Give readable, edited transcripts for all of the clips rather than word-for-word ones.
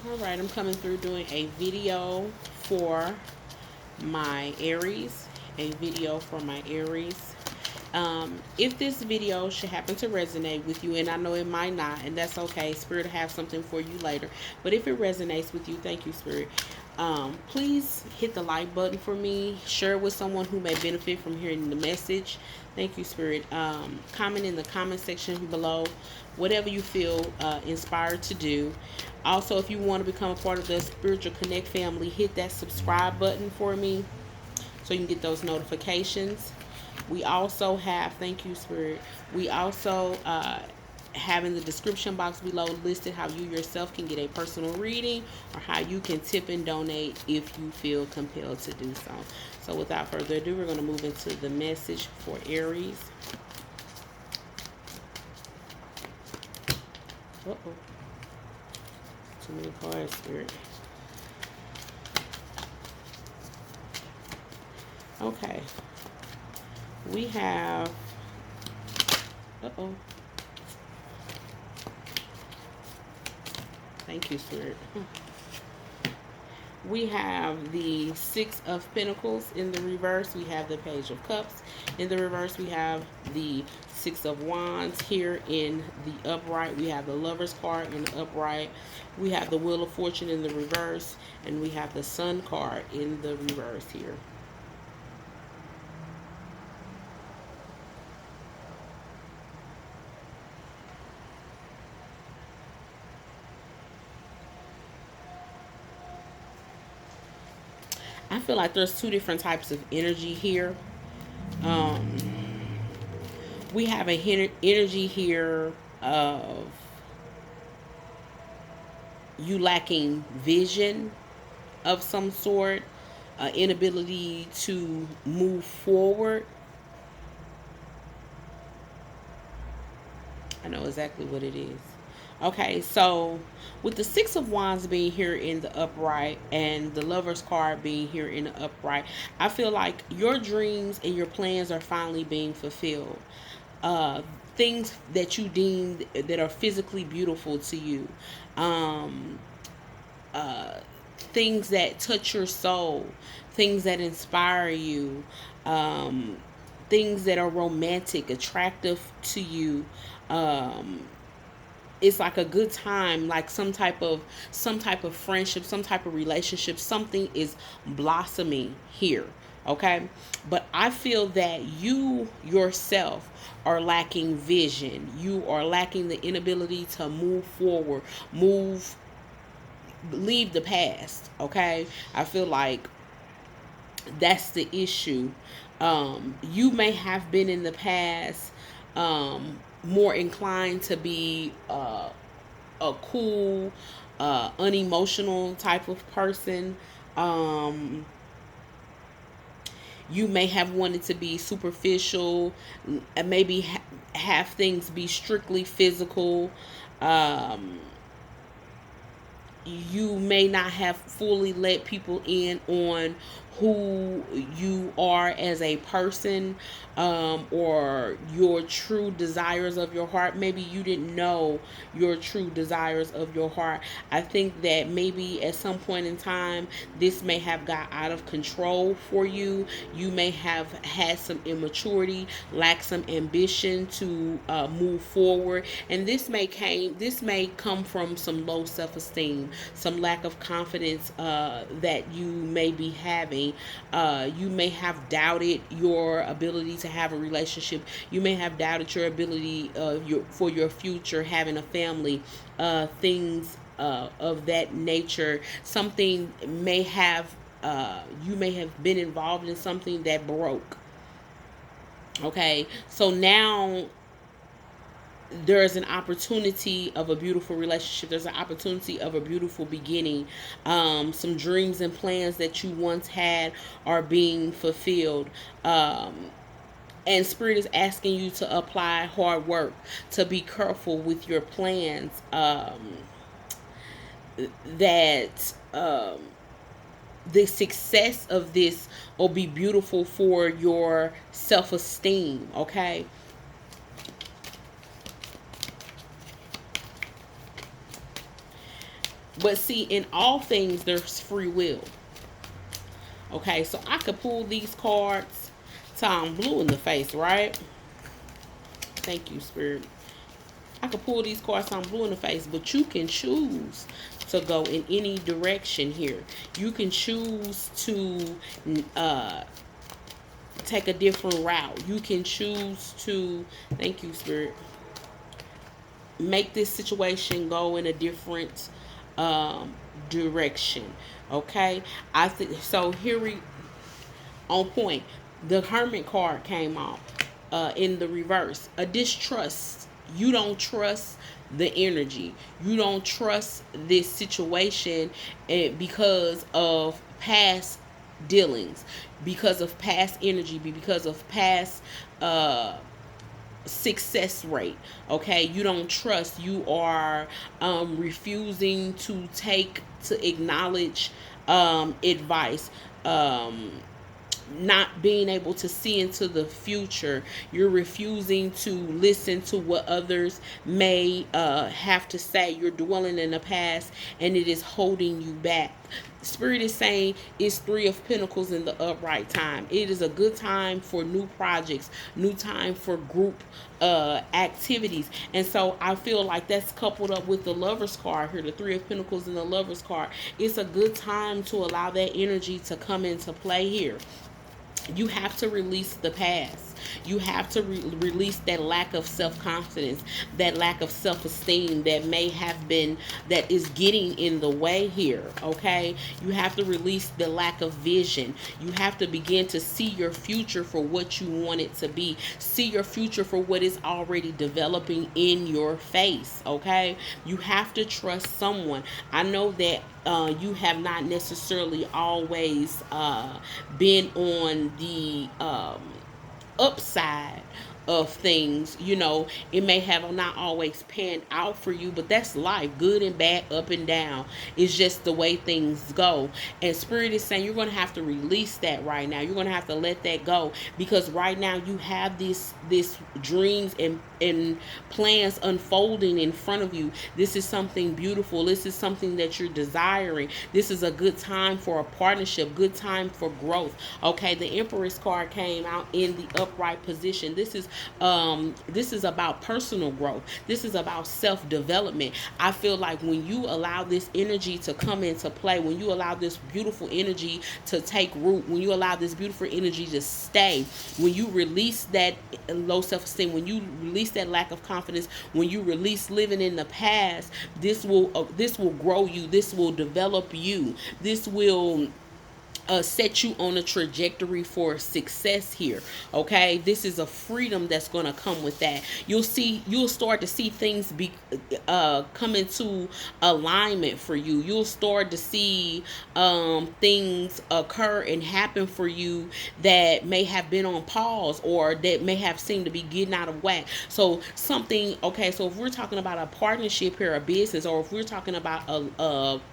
All right, I'm coming through doing a video for my Aries. A video for my Aries. If this video should happen to resonate with you, and I know it might not, and that's okay. Spirit will have something for you later. But if it resonates with you, thank you, Spirit. Please hit the like button for me. Share with someone who may benefit from hearing the message. Thank you, Spirit. Comment in the comment section below whatever you feel inspired to do. Also, if you want to become a part of the Spiritual Connect family, hit that subscribe button for me so you can get those notifications. We also have, thank you, Spirit. We also have in the description box below listed how you yourself can get a personal reading or how you can tip and donate if you feel compelled to do so. So without further ado, we're going to move into the message for Aries. Uh-oh. Too many cards, Spirit. Okay. We have... Uh-oh. Thank you, Spirit. We have the Six of Pentacles in the reverse. We have the Page of Cups in the reverse. We have the Six of Wands here in the upright. We have the Lover's card in the upright. We have the Wheel of Fortune in the reverse. And we have the Sun card in the reverse here. I feel like there's two different types of energy here. We have a energy here of you lacking vision of some sort, inability to move forward. I know exactly what it is. Okay, so with the Six of Wands being here in the upright and the Lover's card being here in the upright, I feel like your dreams and your plans are finally being fulfilled. Things that you deem that are physically beautiful to you. Things that touch your soul. Things that inspire you. Things that are romantic, attractive to you. It's like a good time, like some type of friendship, some type of relationship, something is blossoming here. Okay, but I feel that you yourself are lacking vision. You are lacking the inability to move forward, leave the past. Okay, I feel like that's the issue. You may have been in the past more inclined to be a cool, unemotional type of person. You may have wanted to be superficial and maybe have things be strictly physical. You may not have fully let people in on who you are as a person, or your true desires of your heart. Maybe you didn't know your true desires of your heart. I think that maybe at some point in time this may have got out of control for you. You may have had some immaturity, lacked some ambition to move forward, and this may come from some low self-esteem, some lack of confidence that you may be having. You may have doubted your ability to have a relationship. You may have doubted your ability for your future, having a family, things of that nature. Something may have you may have been involved in something that broke. Okay, so now there's an opportunity of a beautiful relationship. There's an opportunity of a beautiful beginning. Some dreams and plans that you once had are being fulfilled. And Spirit is asking you to apply hard work, to be careful with your plans. That the success of this will be beautiful for your self-esteem. Okay. But see, in all things, there's free will. Okay, so I could pull these cards till I'm blue in the face, right? Thank you, Spirit. I could pull these cards till I'm blue in the face, but you can choose to go in any direction here. You can choose to take a different route. You can choose to, thank you, Spirit, make this situation go in a different direction. Okay, I think so. Here we on point. The Hermit card came off in the reverse. A distrust. You don't trust the energy. You don't trust this situation, because of past dealings, because of past energy, because of past success rate. Okay, you don't trust. You are refusing to acknowledge advice. Not being able to see into the future. You're refusing to listen to what others may have to say. You're dwelling in the past, and it is holding you back. Spirit is saying it's Three of Pentacles in the upright time. It is a good time for new projects, new time for group activities. And so I feel like that's coupled up with the Lover's card here, the Three of Pentacles and the Lover's card. It's a good time to allow that energy to come into play here. You have to release the past. You have to release that lack of self-confidence, that lack of self-esteem that may have been, that is getting in the way here. Okay, you have to release the lack of vision. You have to begin to see your future for what you want it to be. See your future for what is already developing in your face. Okay, you have to trust someone. I know that you have not necessarily always been on the upside of things. It may have not always panned out for you, but that's life. Good and bad, up and down. It's just the way things go. And Spirit is saying you're going to have to release that right now. You're going to have to let that go, because right now you have this dreams and plans unfolding in front of you. This is something beautiful. This is something that you're desiring. This is a good time for a partnership, good time for growth. Okay, the Empress card came out in the upright position. This is about personal growth. This is about self-development. I feel like when you allow this energy to come into play, when you allow this beautiful energy to take root, when you allow this beautiful energy to stay, when you release that low self-esteem, when you release that lack of confidence, when you release living in the past, this will grow you. This will develop you. This will set you on a trajectory for success here. Okay, this is a freedom that's going to come with that. You'll start to see things be come into alignment for you. You'll start to see things occur and happen for you that may have been on pause, or that may have seemed to be getting out of whack. So something, okay, so if we're talking about a partnership here, a business, or if we're talking about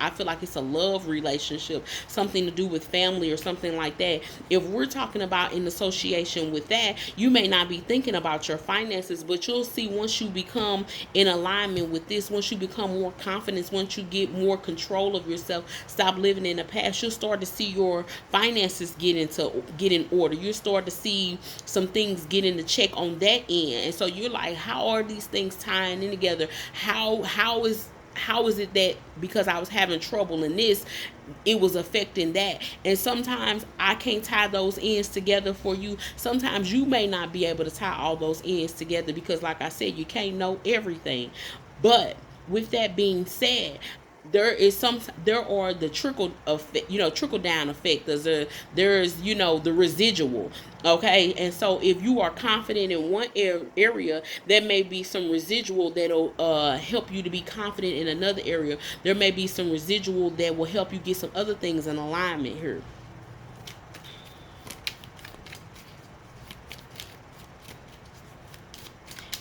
I feel like it's a love relationship, something to do with family or something like that. If we're talking about in association with that, you may not be thinking about your finances, but you'll see once you become in alignment with this, once you become more confident, once you get more control of yourself, stop living in the past, you'll start to see your finances get in order. You'll start to see some things get into check on that end. And so you're like, how are these things tying in together? How is it that because I was having trouble in this, it was affecting that? And sometimes I can't tie those ends together for you. Sometimes you may not be able to tie all those ends together, because like I said, you can't know everything. But with that being said, there are the trickle effect, trickle down effect. There's the residual. Okay, and so if you are confident in one area, there may be some residual that'll help you to be confident in another area. There may be some residual that will help you get some other things in alignment here.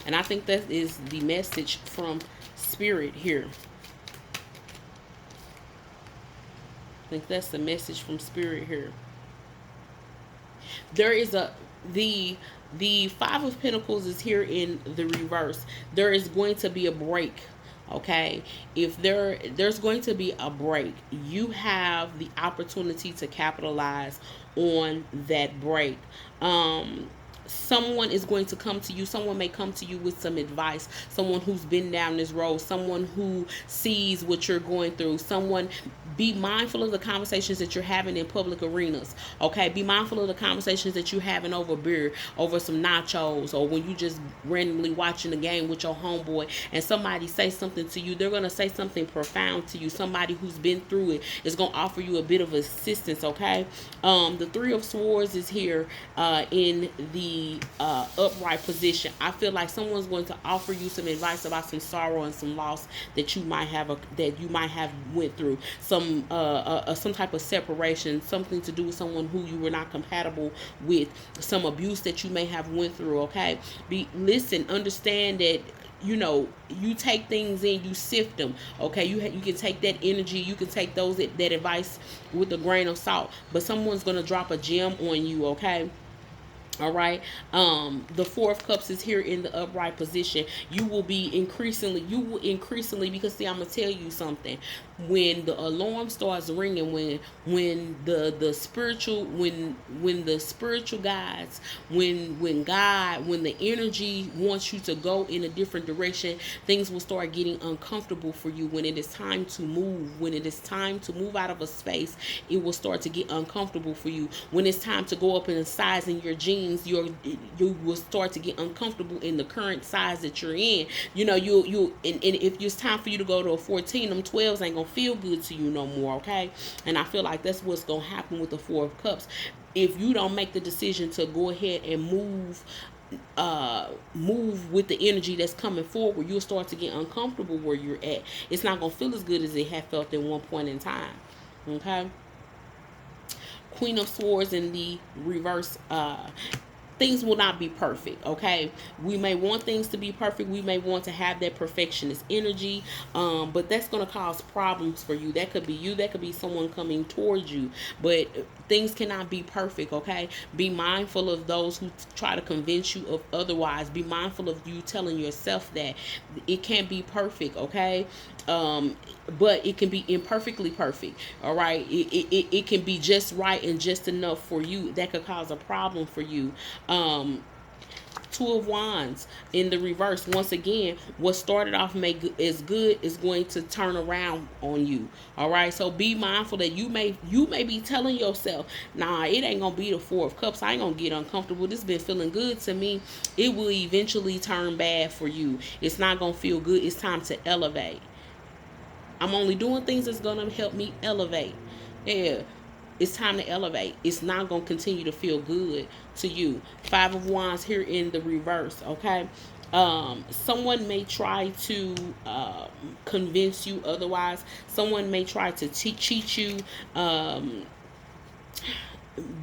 And I think that is the message from Spirit here. I think that's the message from Spirit here. There is the Five of Pentacles is here in the reverse. There is going to be a break. Okay, if there's going to be a break, you have the opportunity to capitalize on that break. Someone is going to come to you. Someone may come to you with some advice. Someone who's been down this road. Someone who sees what you're going through. Someone, be mindful of the conversations that you're having in public arenas. Okay, be mindful of the conversations that you're having over beer, over some nachos, or when you just randomly watching the game with your homeboy and somebody say something to you. They're gonna say something profound to you. Somebody who's been through it is gonna offer you a bit of assistance. Okay, the Three of Swords is here in the upright position. I feel like someone's going to offer you some advice about some sorrow and some loss that you might have went through. Some type of separation, something to do with someone who you were not compatible with, some abuse that you may have went through. Okay, listen, understand that you take things in, you sift them. Okay, you can take that energy, you can take that advice with a grain of salt, but someone's gonna drop a gem on you. Okay, all right. The Four of Cups is here in the upright position. You will increasingly, because see, I'm gonna tell you something. When the alarm starts ringing, when the spiritual, when the spiritual guides, when God, when the energy wants you to go in a different direction, things will start getting uncomfortable for you. When it is time to move, when it is time to move out of a space, it will start to get uncomfortable for you. When it's time to go up in a size in your jeans, you will start to get uncomfortable in the current size that you're in. And if it's time for you to go to a 14, them 12s ain't gonna feel good to you no more. Okay, and I feel like that's what's gonna happen with the Four of Cups. If you don't make the decision to go ahead and move with the energy that's coming forward, you'll start to get uncomfortable where you're at. It's not gonna feel as good as it had felt at one point in time. Okay, Queen of Swords in the reverse. Things will not be perfect. Okay, we may want things to be perfect, we may want to have that perfectionist energy, but that's going to cause problems for you. That could be you, that could be someone coming towards you, but things cannot be perfect. Okay, be mindful of those who try to convince you of otherwise. Be mindful of you telling yourself that it can't be perfect. Okay, but it can be imperfectly perfect. All right, it can be just right and just enough for you. That could cause a problem for you. Two of Wands in the reverse. Once again, what started off as good is going to turn around on you. All right, so be mindful that you may be telling yourself, nah, it ain't gonna be the Four of Cups, I ain't gonna get uncomfortable, this been feeling good to me. It will eventually turn bad for you. It's not gonna feel good. It's time to elevate. I'm only doing things that's gonna help me elevate. Yeah, it's time to elevate. It's not going to continue to feel good to you. Five of Wands here in the reverse. Okay, someone may try to convince you otherwise. Someone may try to cheat you.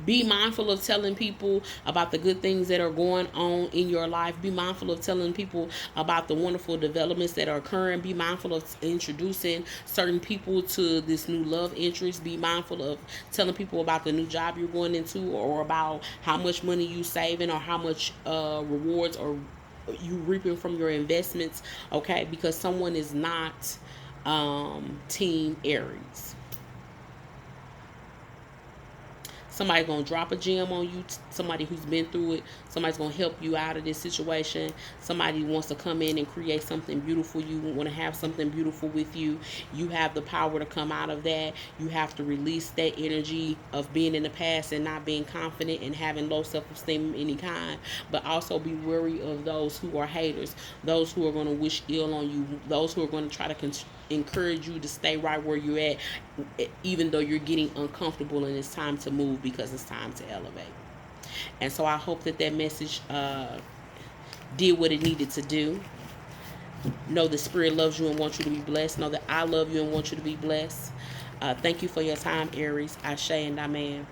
Be mindful of telling people about the good things that are going on in your life. Be mindful of telling people about the wonderful developments that are occurring. Be mindful of introducing certain people to this new love interest. Be mindful of telling people about the new job you're going into, or about how much money you saving, or how much rewards or you reaping from your investments. Okay, because someone is not team Aries. Somebody's going to drop a gem on you. Somebody who's been through it. Somebody's going to help you out of this situation. Somebody wants to come in and create something beautiful. You want to have something beautiful with you. You have the power to come out of that. You have to release that energy of being in the past and not being confident and having low self-esteem of any kind. But also be wary of those who are haters. Those who are going to wish ill on you. Those who are going to try to encourage you to stay right where you're at, even though you're getting uncomfortable and it's time to move, because it's time to elevate. And so I hope that message did what it needed to do. Know the Spirit loves you and wants you to be blessed. Know that I love you and want you to be blessed. Thank you for your time, Aries. Ashe and Amen.